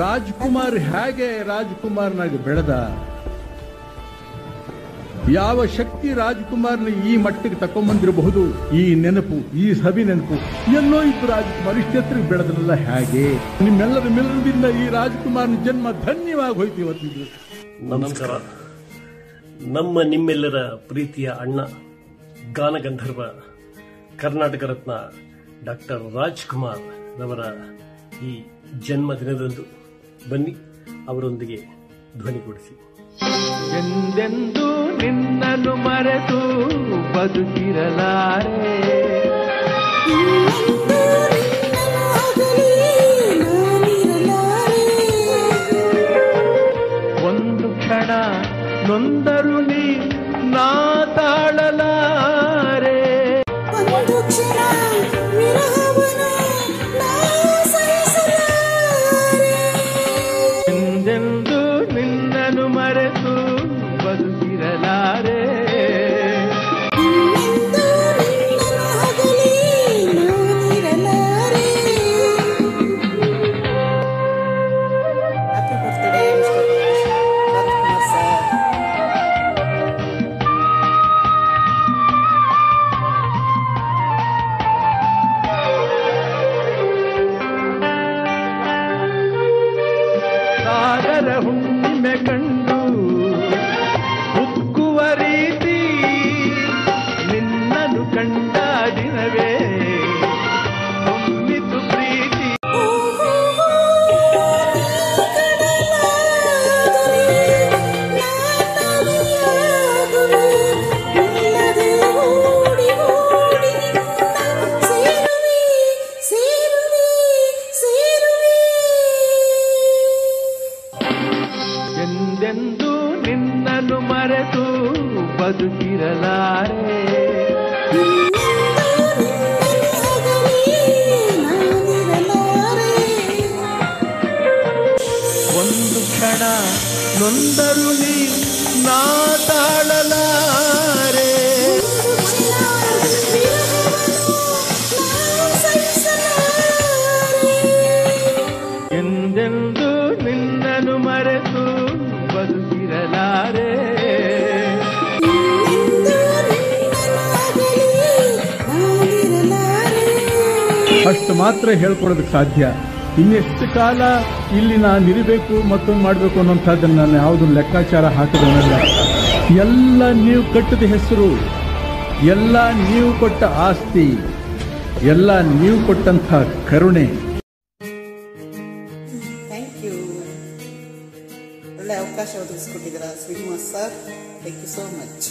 ರಾಜ್ಕುಮಾರ್ ಹೇಗೆ ರಾಜ್ಕುಮಾರ್ನಾಗಿ ಬೆಳೆದ, ಯಾವ ಶಕ್ತಿ ರಾಜ್ಕುಮಾರ್ನ ಈ ಮಟ್ಟಿಗೆ ತಕೊಂಡ್ಬಂದಿರಬಹುದು, ಈ ನೆನಪು, ಈ ಸವಿ ನೆನಪು ಎಲ್ಲೋ ಇತ್ತು ರಾಜ್ಕುಮಾರ್ ಇಷ್ಟೆತ್ತರಿಗೆ ಬೆಳೆದ್ರಲ್ಲ ಹೇಗೆ. ನಿಮ್ಮೆಲ್ಲರ ಮಿಲನದಿಂದ ಈ ರಾಜ್ಕುಮಾರ್ನ ಜನ್ಮ ಧನ್ಯವಾಗಿ ಹೋಯ್ತು ಇವತ್ತಿದ್ದು. ನಮಸ್ಕಾರ. ನಮ್ಮ ನಿಮ್ಮೆಲ್ಲರ ಪ್ರೀತಿಯ ಅಣ್ಣ, ಗಾನಗಂಧರ್ವ, ಕರ್ನಾಟಕ ರತ್ನ ಡಾಕ್ಟರ್ ರಾಜ್ಕುಮಾರ್ ರವರ ಈ ಜನ್ಮದಿನದಂದು ಬನ್ನಿ ಅವರೊಂದಿಗೆ ಧ್ವನಿಗೂಡಿಸಿ. ಎಂದೆಂದೂ ನಿನ್ನನ್ನು ಮರೆತು ಬದುಕಿರಲಾರೆ, ಒಂದು ಕ್ಷಣ ನೊಂದರು ನೀ ನಾ ತಾಳಲಾರೆ, ಒಂದು ಕ್ಷಣ ವಿರಹವನ್ನು ನಾ ಸಹಿಸಲಾರೆ. ಎಂದೆಂದೂ ನಿನ್ನನ್ನು ಮರೆತು ಬದುಕಿರಲಾರೆ, ಇನ್ನೆಂದೂ ನಿನ್ನನ್ನು ಅಗಲಿ ನಾನಿರಲಾರೆ. Happy birthday mister Rajkumar sir. ಸಾಗರ ಹುಣ್ಣಿಮೆ ಕಂಡು ಉಕ್ಕುವ ರೀತಿ ನಿನ್ನನ್ನು ಕಂಡ ದಿನವೇ ಹೊಮ್ಮಿತು ಪ್ರೀತಿ. ಎಂದೆಂದೂ ನಿನ್ನನ್ನು ಮರೆತು ಬದುಕಿರಲಾರೆ, ಒಂದು ಕ್ಷಣ ನೊಂದರು ನೀ ನಾ ತಾಳಲಾರೆ, ಎಂದೆಂದೂ ನಿನ್ನನ್ನು ಮರೆತು ಬದುಕಿರಲಾರೆ. ಅಷ್ಟು ಮಾತ್ರ ಹೇಳ್ಕೊಡೋದಕ್ಕೆ ಸಾಧ್ಯ. ಇನ್ನೆಷ್ಟು ಕಾಲ ಇಲ್ಲಿ ನಾನಿರಬೇಕು ಮತ್ತೊಂದು ಮಾಡಬೇಕು ಅನ್ನೋಂಥದ್ದನ್ನು ನಾನು ಯಾವುದನ್ನು ಲೆಕ್ಕಾಚಾರ ಹಾಕಿದವನಲ್ಲ. ಎಲ್ಲ ನೀವು ಕಟ್ಟಿದ ಹೆಸರು, ಎಲ್ಲ ನೀವು ಕೊಟ್ಟ ಆಸ್ತಿ, ಎಲ್ಲ ನೀವು ಕೊಟ್ಟಂಥ ಕರುಣೆ. Thank you. ಒಳ್ಳೆ ಅವಕಾಶ ಒದಗಿಸ್ಕೊಟ್ಟಿದ್ದೀರಾ Srinivas sir. Thank you so much.